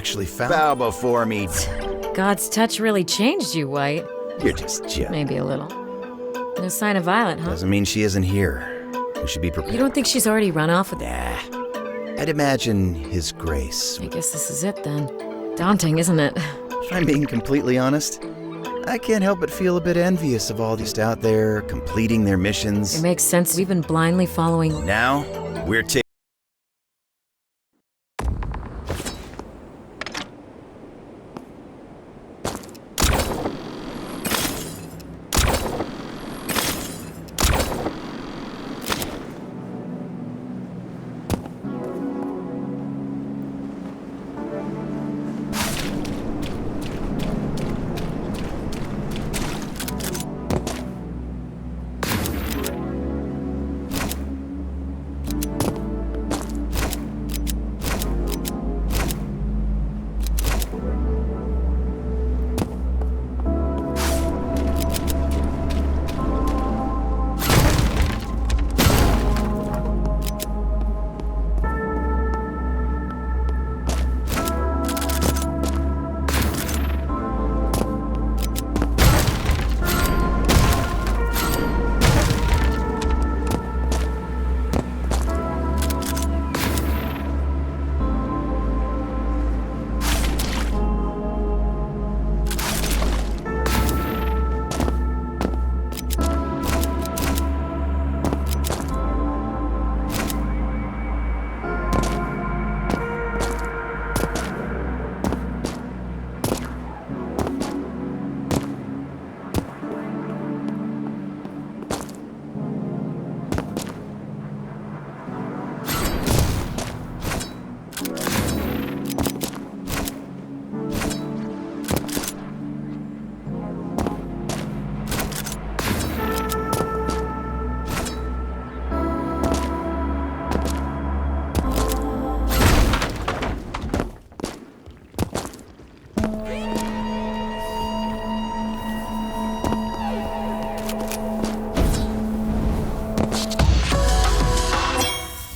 actually found... Bow before me. God's touch really changed you, White. You're just joking. Maybe a little. No sign of Violet, huh? Doesn't mean she isn't here. We should be prepared. You don't think she's already run off with... Nah. I'd imagine His Grace. I guess this is it, then. Daunting, isn't it? If I'm being completely honest, I can't help but feel a bit envious of all these out there completing their missions. It makes sense. We've been blindly following... Now, we're taking...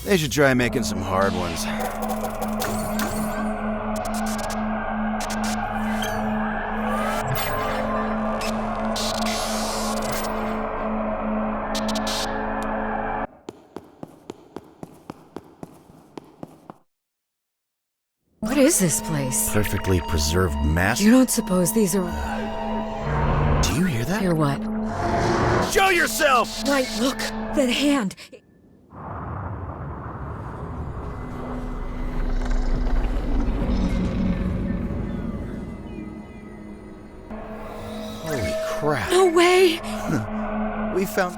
They should try making some hard ones. What is this place? Perfectly preserved mass. You don't suppose these are... Do you hear that? Hear what? Show yourself! Right, look! That hand! Holy crap. No way! We found...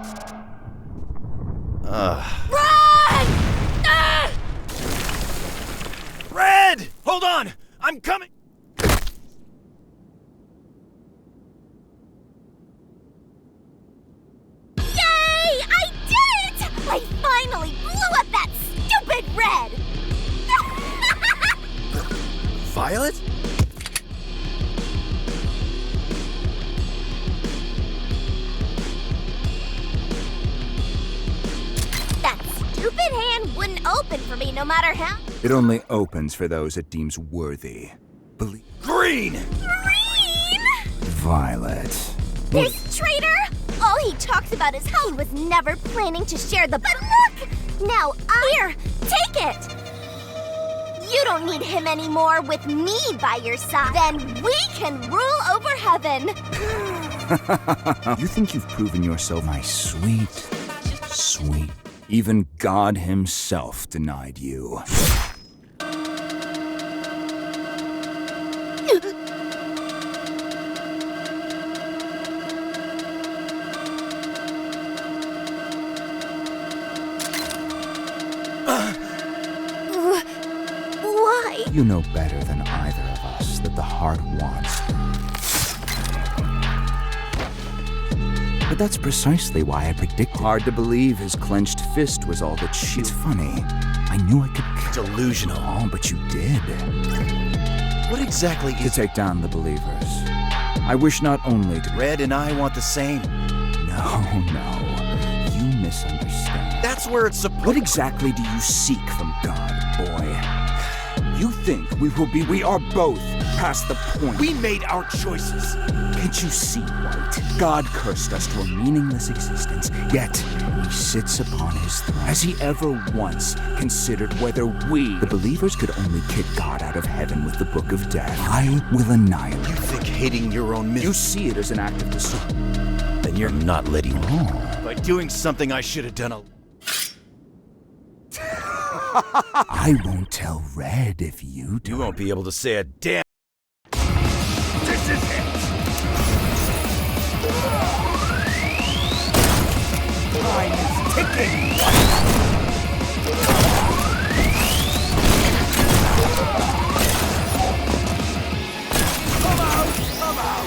Run! Ah! Red! Hold on! I'm coming! Yay! I did it! I finally blew up that stupid Red! Violet? That stupid hand wouldn't open for me no matter how... It only opens for those it deems worthy. Believe... Green! Green! Violet. This traitor! All he talks about is how he was never planning to share the... But look! Now Here, take it! You don't need him anymore with me by your side. Then we can rule over heaven. You think you've proven yourself my sweet, sweet. Even God himself denied you. Why? You know better than either of us that the heart wants. But that's precisely why I predicted. Hard to believe his clenched fist was all that she... It's funny. I knew I could... Delusional. Oh, but you did. What exactly To is... take down the believers. I wish not only to... Red and I want the same. No. You misunderstand. That's where it's supposed... What exactly do you seek from God, boy? You think we are both past the point. We made our choices. Can't you see, White? God cursed us to a meaningless existence, yet he sits upon his throne. Has he ever once considered whether we, the believers, could only kick God out of heaven with the Book of Death? I will annihilate. You think hating your own You see it as an act of discernment. then you're not letting me. Oh. By doing something I should have done a... I won't tell Red if you do. You won't be able to say a damn... This is it! Time is ticking! Come out! Come out!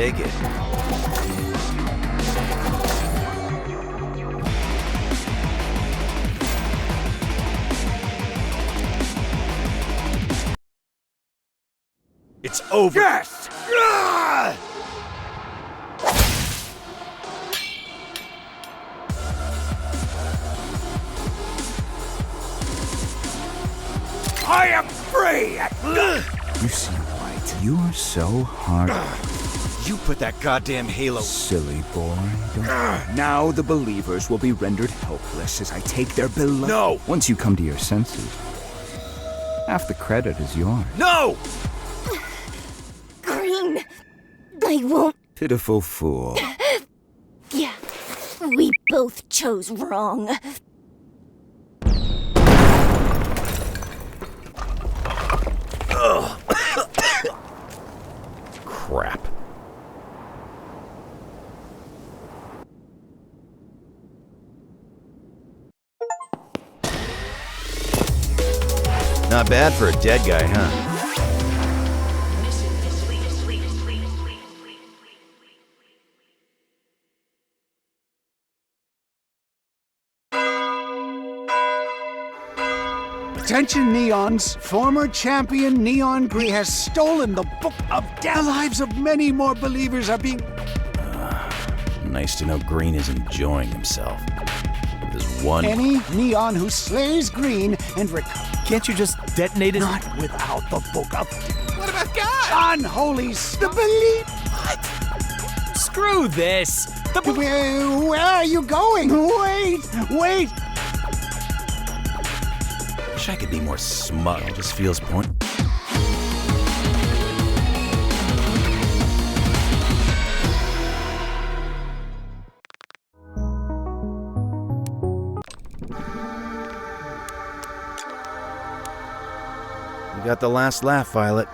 take it. It's over. Yes! Ah! I am free at last! You seem right. You are so hard. You put that goddamn halo. Silly boy. Now the believers will be rendered helpless as I take their beloved. No! Once you come to your senses, half the credit is yours. No! Green, I won't. Pitiful fool. Yeah, we both chose wrong. Crap. Not bad for a dead guy, huh? Attention, Neons. Former champion Neon Green has stolen the book of death. The lives of many more believers are being... Nice to know Green is enjoying himself. There's one... Any Neon who slays Green and Can't you just detonate it? not without the book of... What about God? Unholy stuff. Believe... Screw this! Where are you going? Wait! Wish I could be more smug. It just feels point... You got the last laugh, Violet.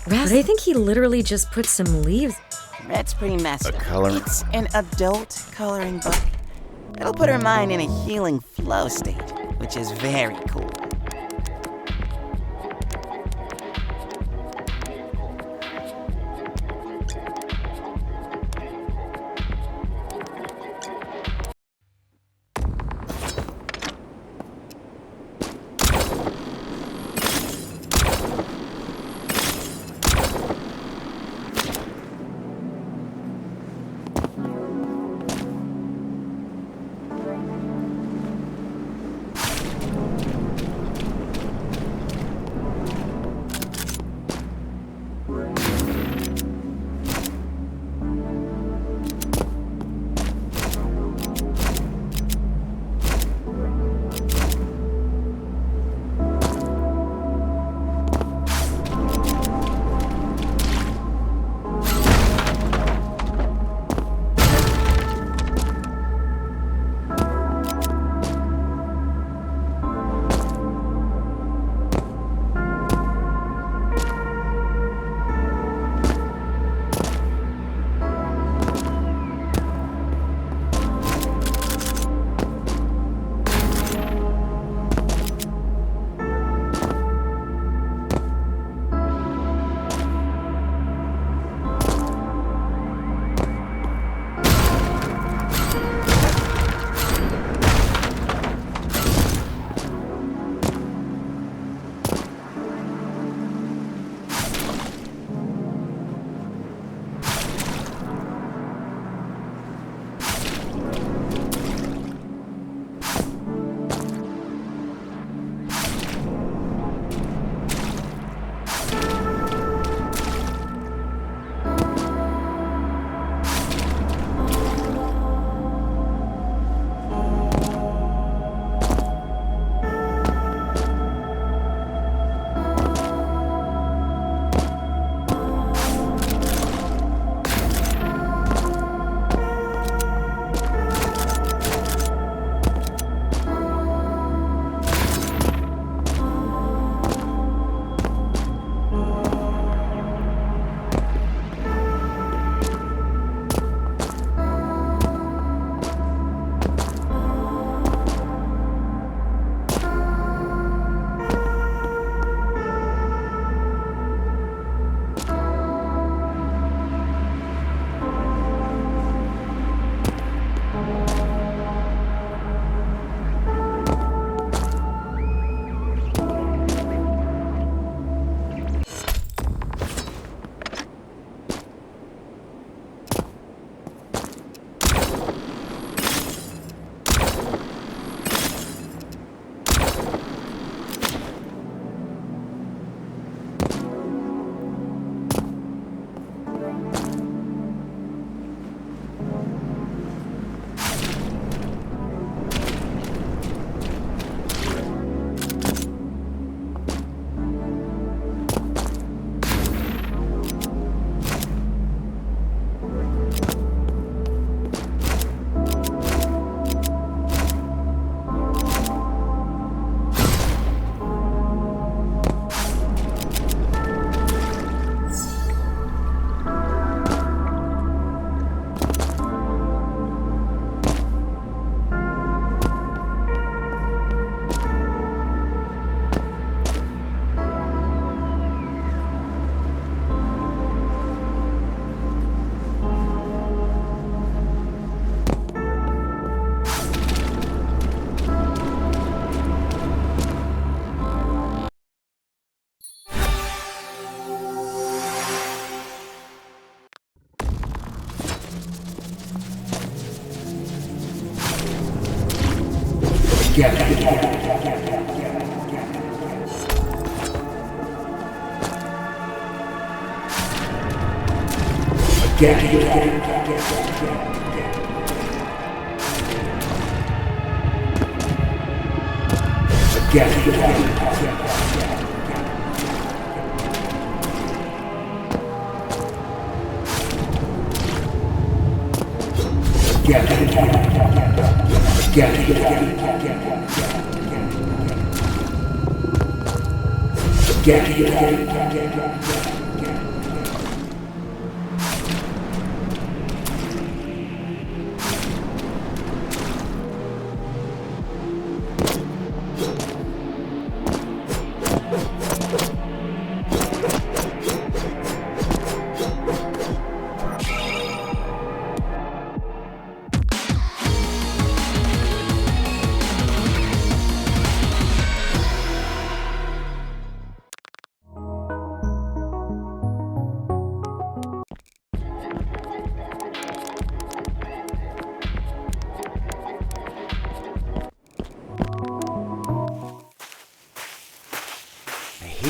But I think he literally just put some leaves. That's pretty messed A up. coloring... It's an adult coloring book. It'll put her mind in a healing flow state, which is very cool.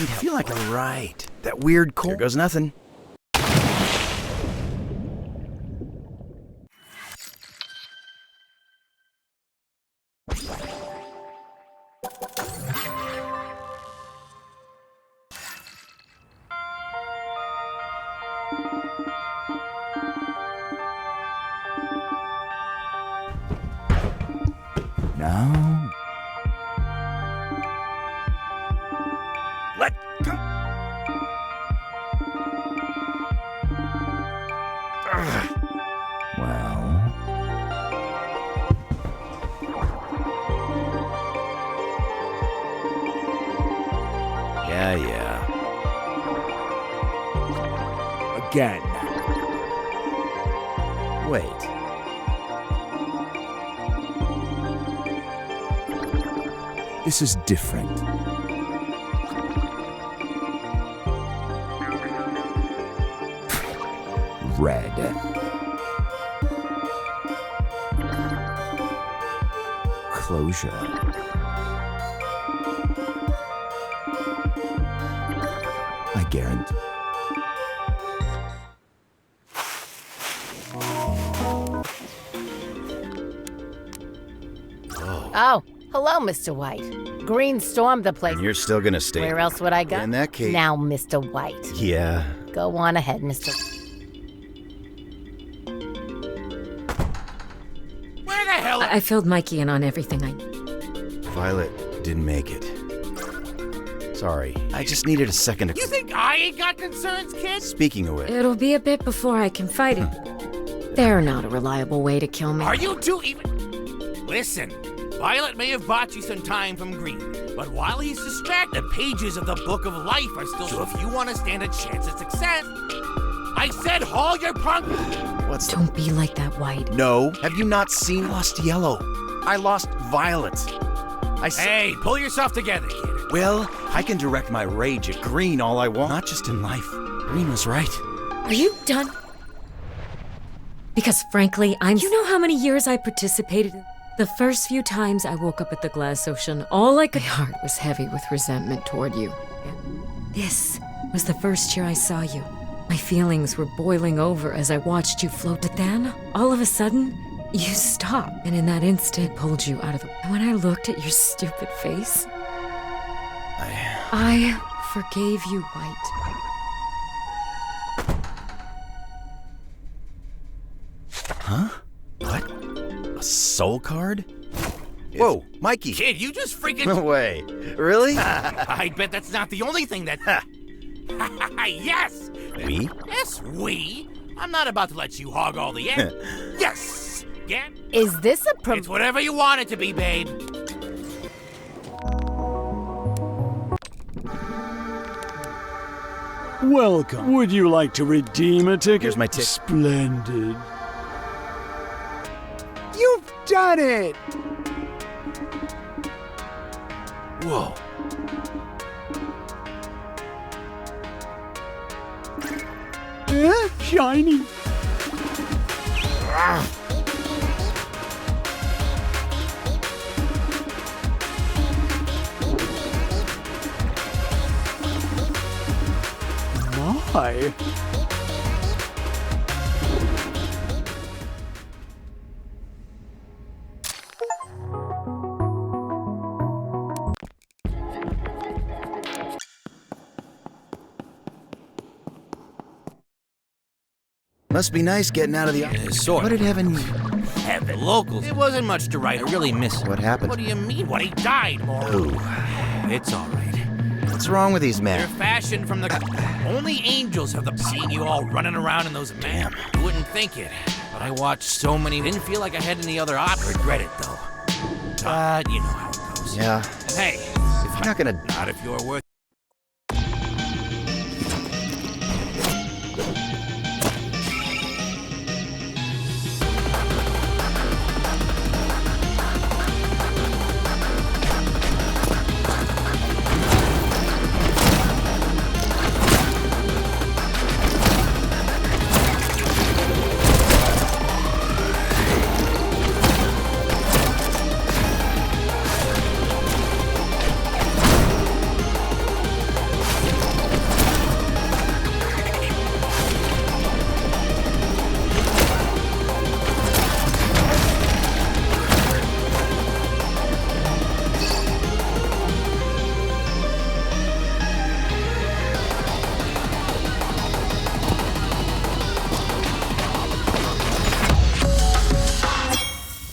I feel like I'm right. That weird cold. There goes nothing. Now, Let go. well, Yeah. again. Wait. This is different. Red. Closure. I guarantee. Oh, hello, Mr. White. Green stormed the place. And you're still gonna stay. Where else would I go? In that case. Now, Mr. White. Yeah. Go on ahead, Mr. Where the hell? I filled Mikey in on everything I... Violet didn't make it. Sorry. I just needed a second to... You think I ain't got concerns, kid? Speaking of which... It'll be a bit before I can fight it. They're not a reliable way to kill me. Are you two even... Listen, Violet may have bought you some time from Green, but while he's distracted, the pages of the Book of Life are still... So if you want to stand a chance at success, I said haul your punk... What's the... Don't be like that, White. No. Have you not seen Lost Yellow? I lost Violet. Hey, pull yourself together, kid. Well, I can direct my rage at Green all I want. Not just in life. Green was right. Are you done? Because frankly, You know how many years I participated in? The first few times I woke up at the glass ocean, my heart was heavy with resentment toward you. And this was the first year I saw you. My feelings were boiling over as I watched you float. But then, all of a sudden, you stopped. And in that instant, pulled you out of the... And when I looked at your stupid face, I forgave you, White. Huh? What? A soul card? Whoa, Mikey! Kid, you just freaking... No way. Really? I bet that's not the only thing that... Yes! We? Yes, we. I'm not about to let you hog all the air. Yes! Get? Is this a It's whatever you want it to be, babe. Welcome. Would you like to redeem a ticket? Here's my ticket. Splendid. You've done it! Whoa. Shiny. my. Must be nice getting out of the... Sort What did heaven... Heaven. Locals. It wasn't much to write. I really miss it. What happened? What do you mean? What? He died, Mom. Oh. It's all right. What's wrong with these They're men? fashioned from the... Only angels have the... Seeing you all running around in those... Man, you wouldn't think it. But I watched so many... Didn't feel like I had any other option. Regret it, though. But you know how it goes. Yeah. And hey, if I'm not gonna... not if you're worth...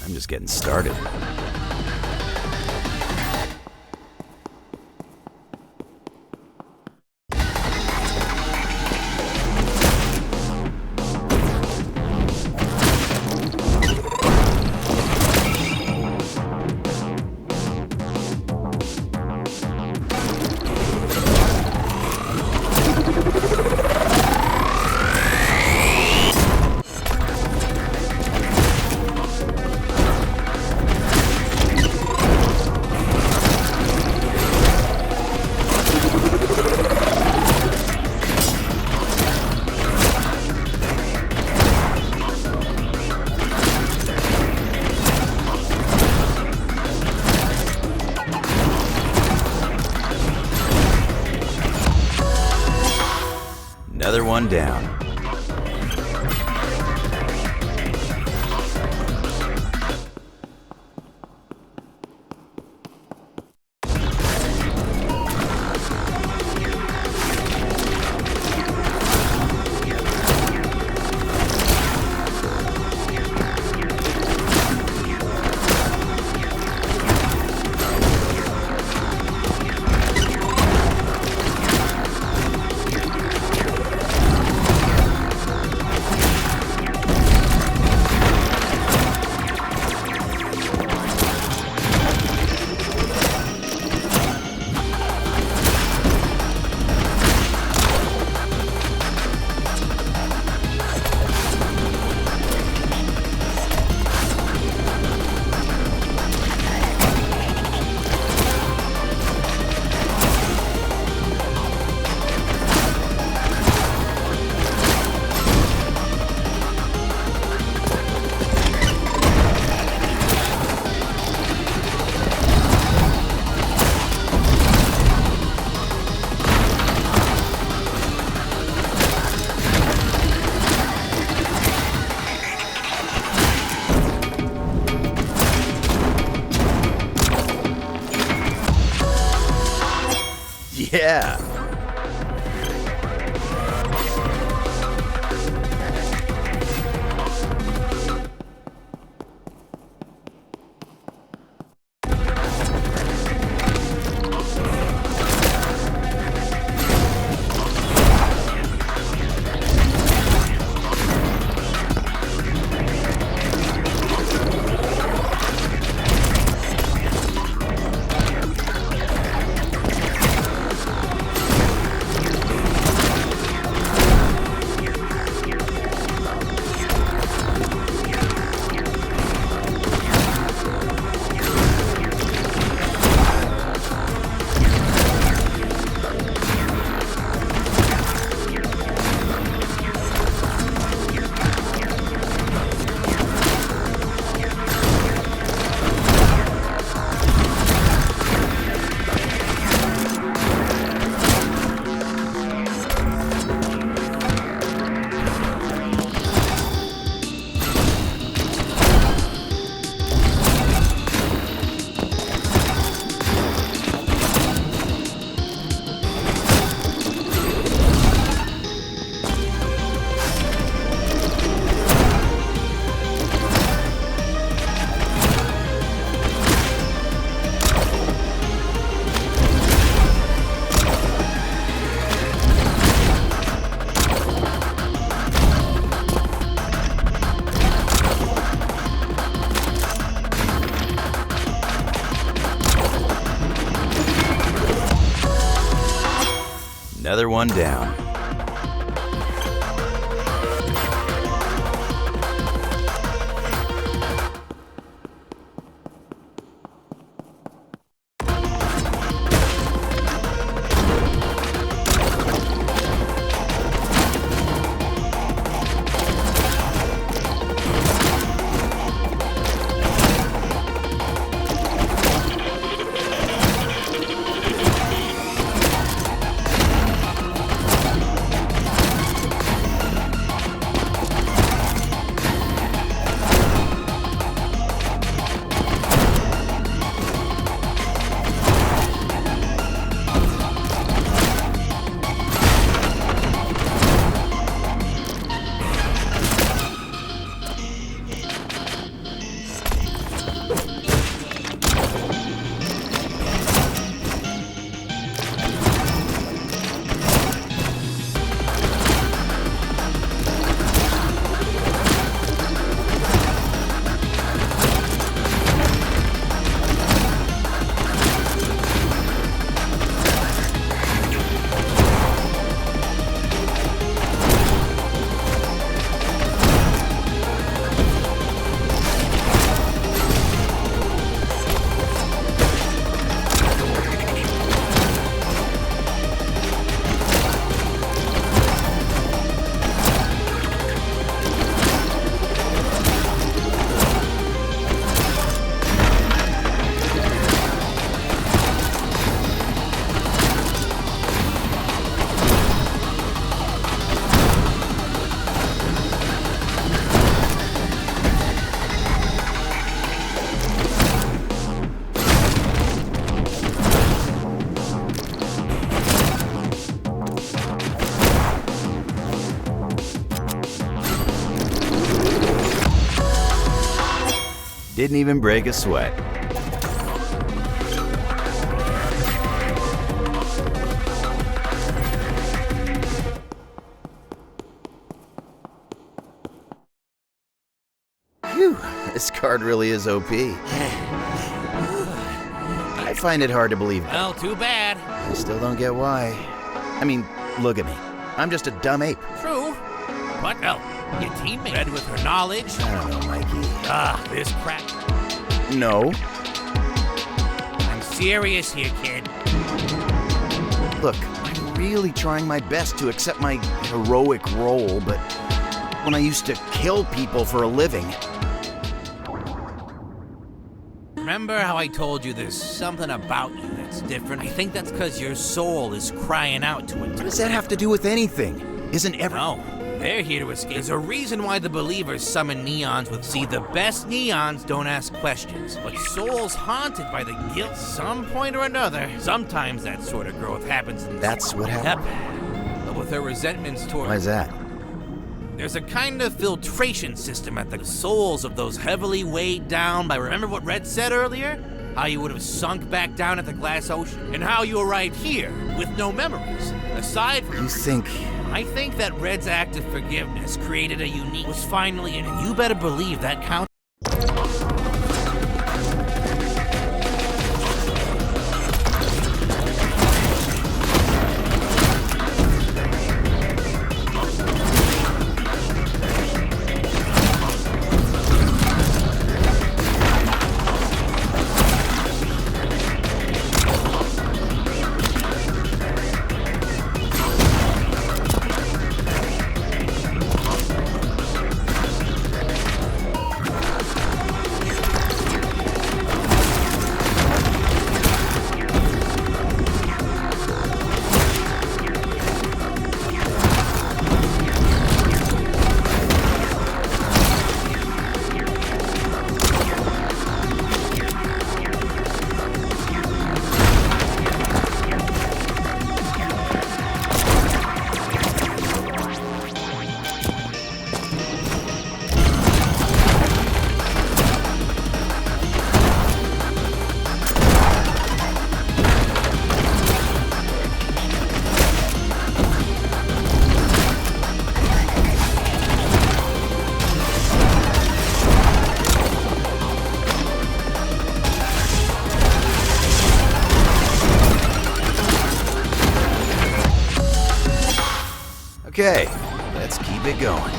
I'm just getting started. Another one down. Yeah. Another one down. Didn't even break a sweat. Phew, this card really is OP. I find it hard to believe. Well, too bad. I still don't get why. I mean, look at me. I'm just a dumb ape. True. But, well, your teammate read with her knowledge. I don't know, Mikey. This crap. No. I'm serious here, kid. Look, I'm really trying my best to accept my heroic role, but when I used to kill people for a living. Remember how I told you there's something about you that's different? I think that's because your soul is crying out to it. What does that have to do with anything? Isn't every... No, they're here to escape. There's a reason why the believers summon neons with... See, the best neons don't ask questions, but souls haunted by the guilt some point or another. Sometimes that sort of growth happens in... That's what happened? Yep. But with their resentments toward... Why's that? There's a kind of filtration system at the souls of those heavily weighed down by... Remember what Red said earlier? How you would have sunk back down at the glass ocean? And how you arrived here with no memories. Aside from... You think... I think that Red's act of forgiveness created a unique... was finally in, and you better believe that counts. Okay, let's keep it going.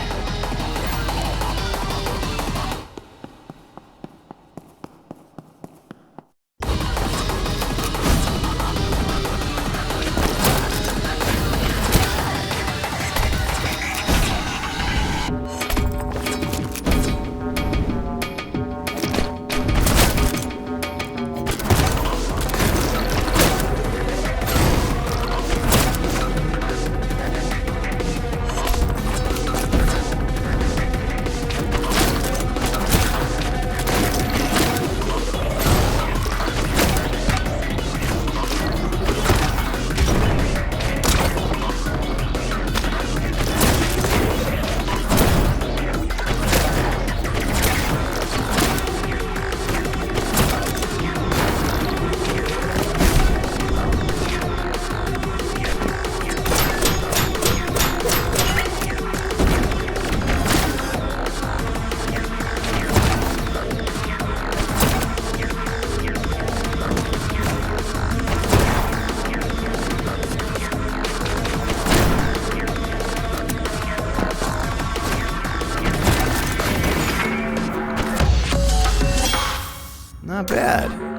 Not bad.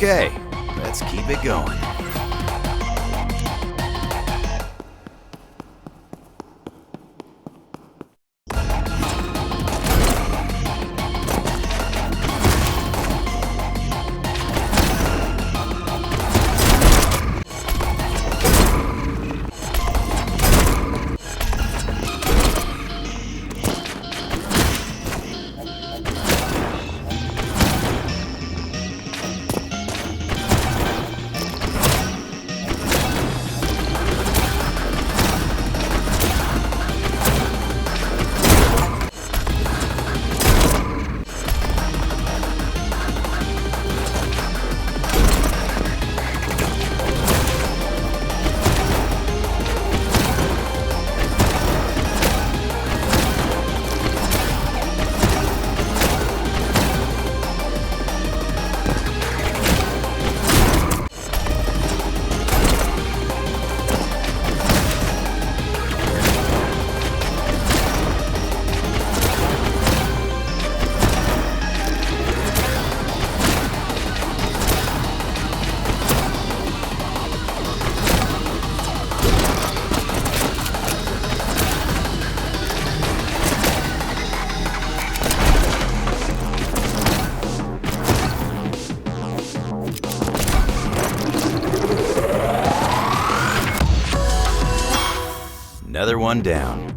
Okay, let's keep it going. Another one down.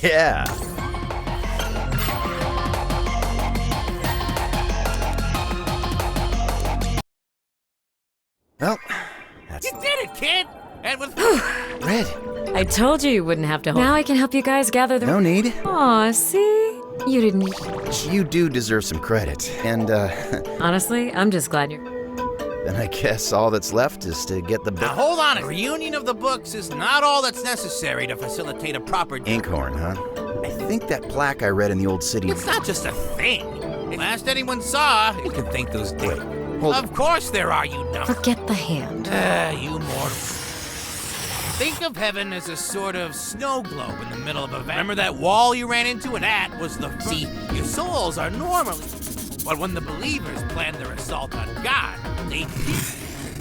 Yeah. Well, that's You did it, kid! And with Red. I told you you wouldn't have to hold. Now I can help you guys gather the. No need. Aw, see? You didn't. You do deserve some credit. And, Honestly, I'm just glad you're. then I guess all that's left is to get the Now book. hold on, a reunion of the books is not all that's necessary to facilitate a proper... Inkhorn, huh? I think that plaque I read in the old city. It's not just a thing. Last anyone saw, you can thank those days. Hold- Of course there are, you dumb... Forget the hand. You mortal. Think of heaven as a sort of snow globe in the middle of a valley. Remember that wall you ran into, and that was the... See, your souls are normally... But when the believers planned their assault on God, they...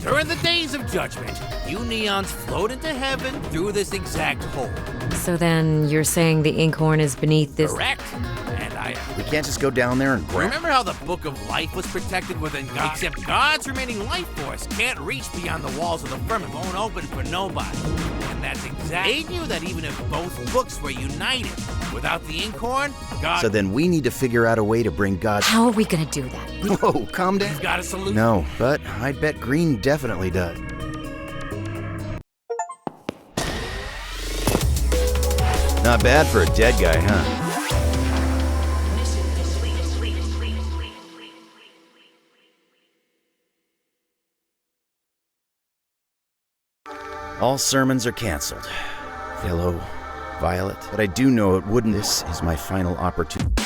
During the days of judgment, you neons float into heaven through this exact hole. So then you're saying the inkhorn is beneath this. Correct? And I... We can't just go down there and grab. Remember how the Book of Life was protected within God? Except God's remaining life force can't reach beyond the walls of the firmament. Won't open for nobody. And that's exactly... They knew that even if both books were united, without the inkhorn, God... So then we need to figure out a way to bring God. How are we gonna do that? Whoa, calm down. He's got a solution. No, but I bet Green definitely does. Not bad for a dead guy, huh? All sermons are canceled. Hello, Violet. But I do know it wouldn't. This is my final opportunity.